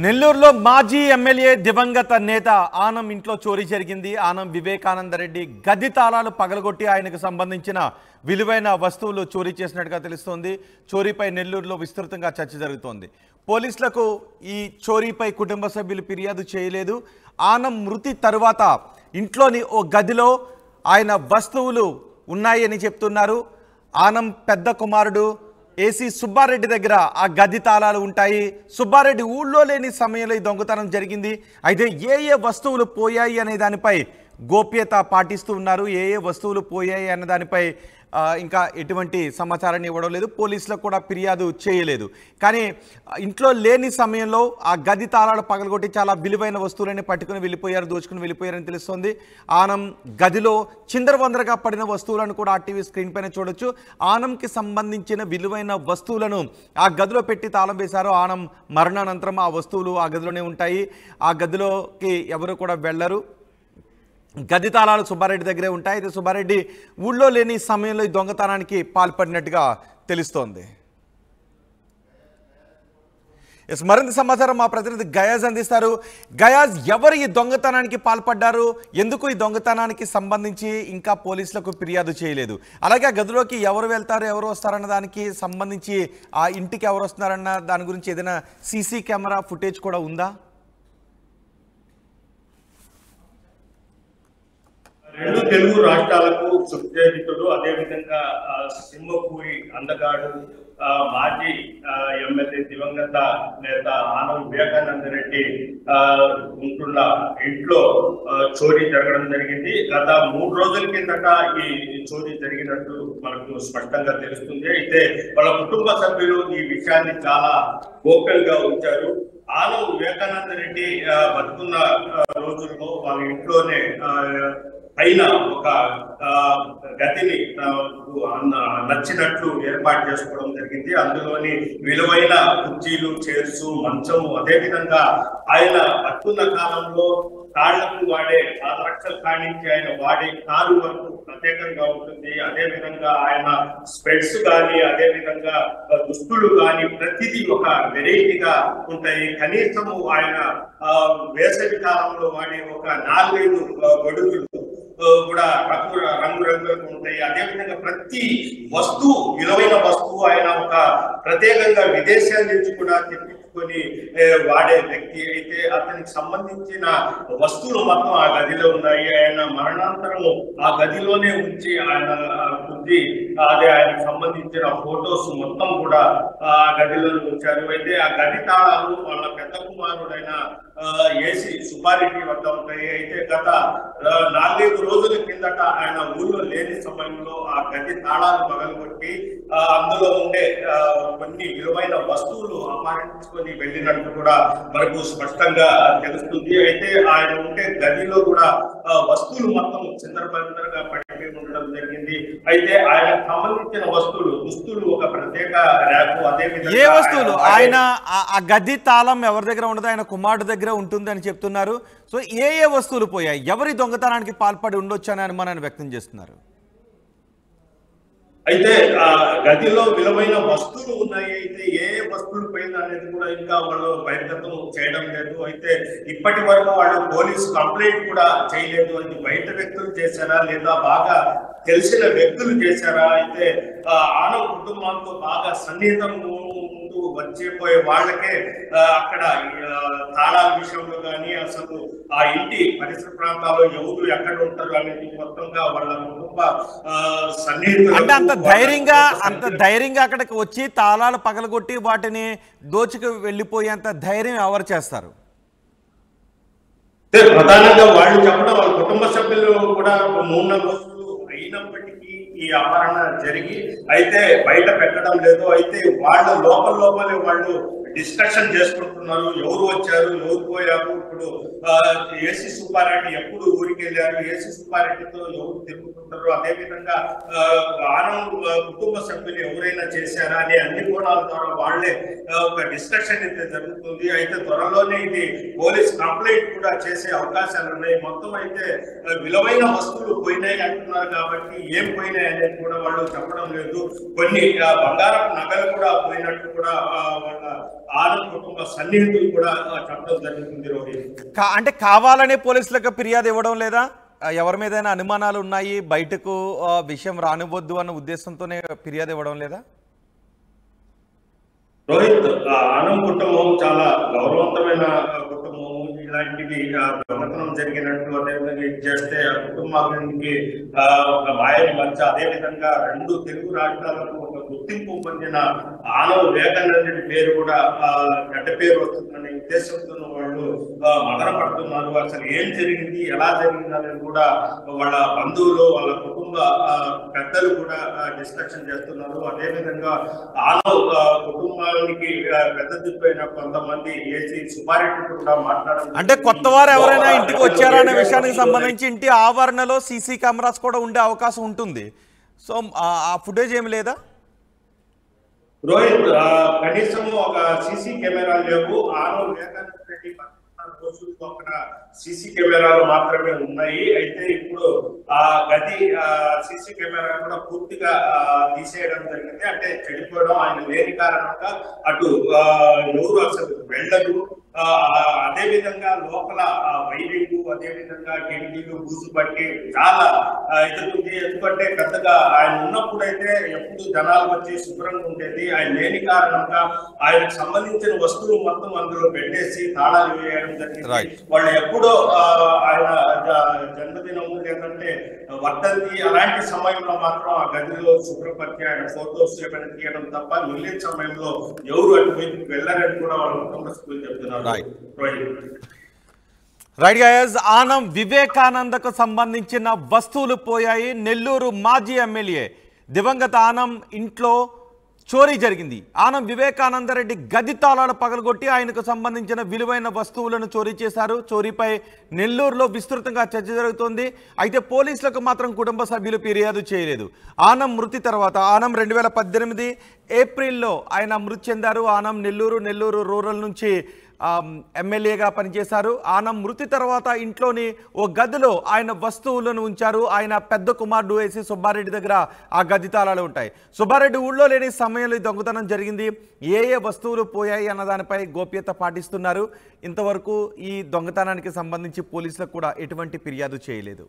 నెల్లూరులో మాజీ ఎమ్మెల్యే దివంగత నేత ఆనం ఇంట్లో చోరీ జరిగింది. ఆనం వివేకానంద రెడ్డి గది తాళాలు పగలగొట్టి ఆయనకు సంబంధించిన విలువైన వస్తువులు చోరీ చేసినట్టుగా తెలుస్తోంది. చోరీపై నెల్లూరులో విస్తృతంగా చర్చ జరుగుతోంది. పోలీసులకు ఈ చోరీపై కుటుంబ సభ్యులు ఫిర్యాదు చేయలేదు. ఆనం మృతి తరువాత ఇంట్లోని ఓ గదిలో ఆయన వస్తువులు ఉన్నాయని చెప్తున్నారు. ఆనం పెద్ద కుమారుడు ఏసీ సుబ్బారెడ్డి దగ్గర ఆ గది తాళాలు ఉంటాయి. సుబ్బారెడ్డి ఊళ్ళో లేని సమయంలో ఈ దొంగతనం జరిగింది. అయితే ఏ వస్తువులు పోయాయి అనే దానిపై గోప్యత పాటిస్తూ ఉన్నారు. ఏ వస్తువులు పోయాయి అనే దానిపై ఇంకా ఎటువంటి సమాచారాన్ని ఇవ్వడం లేదు. పోలీసులకు కూడా ఫిర్యాదు చేయలేదు. కానీ ఇంట్లో లేని సమయంలో ఆ గది తాళాలు పగలగొట్టి చాలా విలువైన వస్తువులని పట్టుకుని వెళ్ళిపోయారు, దోచుకుని వెళ్ళిపోయారని తెలుస్తోంది. ఆనం గదిలో చిందరవందరగా పడిన వస్తువులను కూడా ఆర్టీవీ స్క్రీన్ పైన చూడొచ్చు. ఆనంకి సంబంధించిన విలువైన వస్తువులను ఆ గదిలో పెట్టి తాళం వేశారు. ఆనం మరణానంతరం ఆ వస్తువులు ఆ గదిలోనే ఉంటాయి. ఆ గదిలోకి ఎవరు కూడా వెళ్ళరు. గది తాళాలు సుబ్బారెడ్డి దగ్గరే ఉంటాయి. అయితే సుబ్బారెడ్డి ఊళ్ళో లేని సమయంలో ఈ దొంగతనానికి పాల్పడినట్టుగా తెలుస్తోంది. మరింత సమాచారం మా ప్రతినిధి గయాజ్ అందిస్తారు. గయాజ్, ఎవరు ఈ దొంగతనానికి పాల్పడ్డారు? ఎందుకు ఈ దొంగతనానికి సంబంధించి ఇంకా పోలీసులకు ఫిర్యాదు చేయలేదు? అలాగే ఆ గదిలోకి ఎవరు వెళ్తారు, ఎవరు వస్తారన్న దానికి సంబంధించి ఆ ఇంటికి ఎవరు వస్తున్నారన్న దాని గురించి ఏదైనా సీసీ కెమెరా ఫుటేజ్ కూడా ఉందా? రెండు తెలుగు రాష్ట్రాలకు సుప్రసిద్ధుడు, అదేవిధంగా సింహపూరి అందగాడు, మాజీ ఎమ్మెల్యే దివంగత నేత ఆనం వివేకానంద రెడ్డి ఉంటున్న ఇంట్లో చోరీ జరగడం జరిగింది. గత 3 రోజుల కిందట ఈ చోరీ జరిగినట్టు మనకు స్పష్టంగా తెలుస్తుంది. అయితే వాళ్ళ కుటుంబ సభ్యులు ఈ విషయాన్ని చాలా గోప్యంగా ఉంచారు. ఆనం వివేకానంద రెడ్డి బతుకున్న రోజుల్లో వాళ్ళ ఇంట్లోనే పైన ఒక గదిని నచ్చినట్లు ఏర్పాటు చేసుకోవడం జరిగింది. అందులోని విలువైన కుర్చీలు, చైర్స్, మంచము, అదేవిధంగా ఆయన బతుకున్న కాలంలో కాళ్లకు వాడే పాదరక్షలు కానించి ఆయన వాడే కారు వరకు ప్రత్యేకంగా ఉంటుంది. అదేవిధంగా ఆయన స్పెట్స్ కానీ, అదేవిధంగా దుస్తులు కానీ ప్రతిదీ ఒక వెరైటీగా ఉంటాయి. కనీసము ఆయన వేసవి కాలంలో వాడే ఒక 4-5 గొడుగులు కూడా రంగురంగులుగా ఉంటాయి. అదేవిధంగా ప్రతి వస్తువు, విలువైన వస్తువు ఆయన ఒక ప్రత్యేకంగా విదేశాల నుంచి కూడా తెప్పించుకొని వాడే వ్యక్తి. అయితే అతనికి సంబంధించిన వస్తువులు మొత్తం ఆ గదిలో ఉన్నాయి. ఆయన మరణాంతరం ఆ గదిలోనే ఉంచి ఆయన బుద్ధి, అదే ఆయనకు సంబంధించిన ఫొటోస్ మొత్తం కూడా ఆ గదిలో ఉంచారు. అయితే ఆ గది తాళాలు వాళ్ళ పెద్ద కుమారుడైన ఏసీ సుబ్బారెడ్డి వద్ద ఉంటాయి. అయితే గత 4-5 రోజుల కిందట ఆయన ఊళ్ళో లేని సమయంలో ఆ గది తాళాలు పగలగొట్టి అందులో ఉండే కొన్ని విలువైన వస్తువులు అపహరించుకొని వెళ్ళినట్టు కూడా మనకు స్పష్టంగా తెలుస్తుంది. అయితే ఆయన ఉండే గదిలో కూడా వస్తువులు మొత్తం చిందరబందరగా పడిపోయి ఉండడం జరిగింది. అయితే ఆయనకు సంబంధించిన వస్తువులు, దుస్తులు ఒక ప్రత్యేక ర్యాకు, అదేవిధంగా ఏ వస్తువులు ఆయన ఆ గది తాళం ఎవరి దగ్గర ఉండదు, ఆయన కుమారుడు దగ్గర ఉంటుంది అని చెప్తున్నారు. సో ఏ వస్తువులు పోయాయి, ఎవరి దొంగతనానికి పాల్పడి ఉండొచ్చు అని అనుమానాన్ని వ్యక్తం చేస్తున్నారు? అయితే ఆ గదిలో విలువైన వస్తువులు ఉన్నాయి. అయితే ఏ వస్తువులు పోయింది అనేది కూడా ఇంకా వాళ్ళు బహిర్గతం చేయడం లేదు. అయితే ఇప్పటి వరకు వాళ్ళు పోలీసు కంప్లైంట్ కూడా చేయలేదు. అది బయట వ్యక్తులు చేశారా లేదా బాగా తెలిసిన వ్యక్తులు చేశారా? అయితే ఆనం కుటుంబంతో బాగా సన్నిహితం వచ్చేపోయే వాళ్ళకే అక్కడ తాళాల విషయంలో కానీ, అసలు ఆ ఇంటి పరిసర ప్రాంతాల్లో ఎవరు ఎక్కడ ఉంటారు అనేది మొత్తంగా వాళ్ళ కుటుంబ సన్నిహితులు అంటే అంత ధైర్యంగా అక్కడికి వచ్చి తాళాలు పగలగొట్టి వాటిని దోచుకు వెళ్ళిపోయేంత ధైర్యం ఎవరు చేస్తారు? ప్రధానంగా వాళ్ళు చెప్పడం, వాళ్ళ కుటుంబ సభ్యులు కూడా 3-4 రోజులు అయినప్పటికీ ఈ అపహరణ జరిగి అయితే బయట పెట్టడం లేదు. అయితే వాళ్ళ లోపలే వాళ్ళు డిస్కషన్ చేసుకుంటున్నారు. ఎవరు వచ్చారు, ఎవరు పోయారు, ఇప్పుడు ఏసీ సుబ్బారెడ్డి ఎప్పుడు ఊరికి వెళ్ళారు, ఏసీ సుబ్బారెడ్డితో ఎవరు తిరుగుతుంటారు, అదేవిధంగా ఆనం కుటుంబ సభ్యులు ఎవరైనా చేశారా అనే అన్ని కోణాల ద్వారా వాళ్లే ఒక డిస్కషన్ అయితే జరుగుతుంది. అయితే త్వరలోనే ఇది పోలీస్ కంప్లైంట్ కూడా చేసే అవకాశాలు ఉన్నాయి. మొత్తం అయితే విలువైన వస్తువులు పోయినాయి అంటున్నారు కాబట్టి ఏం పోయినాయి అనేది కూడా వాళ్ళు చెప్పడం లేదు. కొన్ని బంగారపు నగలు కూడా పోయినట్టు కూడా వాళ్ళ ఆనంద్ కుటుంబ సన్నిహితులు కూడా చెప్పడం జరుగుతుంది రోహిత్. అంటే కావాలనే పోలీసులకు ఫిర్యాదు ఇవ్వడం లేదా? ఎవరి మీదైనా అనుమానాలు ఉన్నాయి, బయటకు విషయం రానివ్వద్దు అన్న ఉద్దేశంతోనే ఫిర్యాదు ఇవ్వడం లేదా? రోహిత్, ఆనంద్ కుటుంబం చాలా గౌరవవంతమైన కుటుంబం. ఇలాంటివి దొంగతనం జరిగినట్టు అదేవిధంగా ఇది చేస్తే ఆ కుటుంబానికి మాయని మధ్య అదేవిధంగా 2 తెలుగు రాష్ట్రాలకు ఒక గుర్తింపు పొందిన ఆనవ్ వివేకానంద పేరు కూడా గడ్డ పేరు వస్తుందనే ఉద్దేశంతో వాళ్ళు మదన పడుతున్నారు. అసలు ఏం జరిగింది, ఎలా జరిగింది అనేది కూడా వాళ్ళ బంధువులు, వాళ్ళ కుటుంబ పెద్దలు కూడా డిస్కషన్ చేస్తున్నారు. అదేవిధంగా ఆనవ్ కుటుంబానికి పెద్ద దిప్పైన కొంతమంది ఏసీ సుబ్బారెడ్డి కూడా మాట్లాడారు. అంటే కొత్త వారు ఎవరైనా ఇంటికి వచ్చారా అనే విషయానికి సంబంధించి ఇంటి ఆవరణలో సీసీ కెమెరాస్ కూడా ఉండే అవకాశం ఉంటుంది. సో ఆ ఫుటేజ్ ఏమి లేదా రోహిత్? కనీసం ఒక సీసీ కెమెరా లేవు. ఆనవ్ వివేకానంద రెడ్డి రోజులకు అక్కడ సీసీ కెమెరాలు మాత్రమే ఉన్నాయి. అయితే ఇప్పుడు ఆ గది సీసీ కెమెరా కూడా పూర్తిగా తీసేయడం జరిగింది. అంటే చెడిపోవడం, ఆయన లేని కారణంగా అటు ఎవరు అసలు వెళ్ళదు. అదే విధంగా లోపల వైరింగ్, అదే విధంగా కిటికీలు బూజు పట్టి చాలా ఎదుగుతుంది. ఎందుకంటే పెద్దగా ఆయన ఉన్నప్పుడైతే ఎప్పుడు జనాలు వచ్చి శుభ్రంగా ఉండేది. ఆయన లేని కారణంగా ఆయనకు సంబంధించిన వస్తువులు మొత్తం అందులో పెట్టేసి తాళాలు వేయడం జరిగింది. వాళ్ళు ఎప్పుడో ఆయన జన్మదినము లేదంటే వర్ధంతి అలాంటి సమయంలో మాత్రం ఆ గదిలో శుభ్రపరిచి ఆయన ఫోటోస్ ఏమైనా తీయడం తప్ప మిగిలిన సమయంలో ఎవరు అటువైపు వెళ్ళారని కూడా వాళ్ళ కుటుంబ సభ్యులు చెప్తున్నారు. రైట్ గైస్, ఆనం వివేకానందకు సంబంధించిన వస్తువులు పోయాయి. నెల్లూరు మాజీ ఎమ్మెల్యే దివంగత ఆనం ఇంట్లో చోరీ జరిగింది. ఆనం వివేకానందరెడ్డి గది తాళాలు పగలగొట్టి ఆయనకు సంబంధించిన విలువైన వస్తువులను చోరీ చేశారు. చోరీపై నెల్లూరులో విస్తృతంగా చర్చ జరుగుతోంది. అయితే పోలీసులకు మాత్రం కుటుంబ సభ్యులు ఫిర్యాదు చేయలేదు. ఆనం మృతి తర్వాత ఆనం 2018 ఏప్రిల్లో ఆయన మృతి చెందారు. ఆనం నెల్లూరు రూరల్ నుంచి ఎమ్మెల్యేగా పనిచేశారు. ఆనం మృతి తర్వాత ఇంట్లోని ఓ గదిలో ఆయన వస్తువులను ఉంచారు. ఆయన పెద్ద కుమారుడు ఏసీ సుబ్బారెడ్డి దగ్గర ఆ గది తాళాలు ఉంటాయి. సుబ్బారెడ్డి ఊళ్ళో లేని సమయంలో ఈ దొంగతనం జరిగింది. ఏ వస్తువులు పోయాయి అన్న దానిపై గోప్యత పాటిస్తున్నారు. ఇంతవరకు ఈ దొంగతనానికి సంబంధించి పోలీసులకు కూడా ఎటువంటి ఫిర్యాదు చేయలేదు.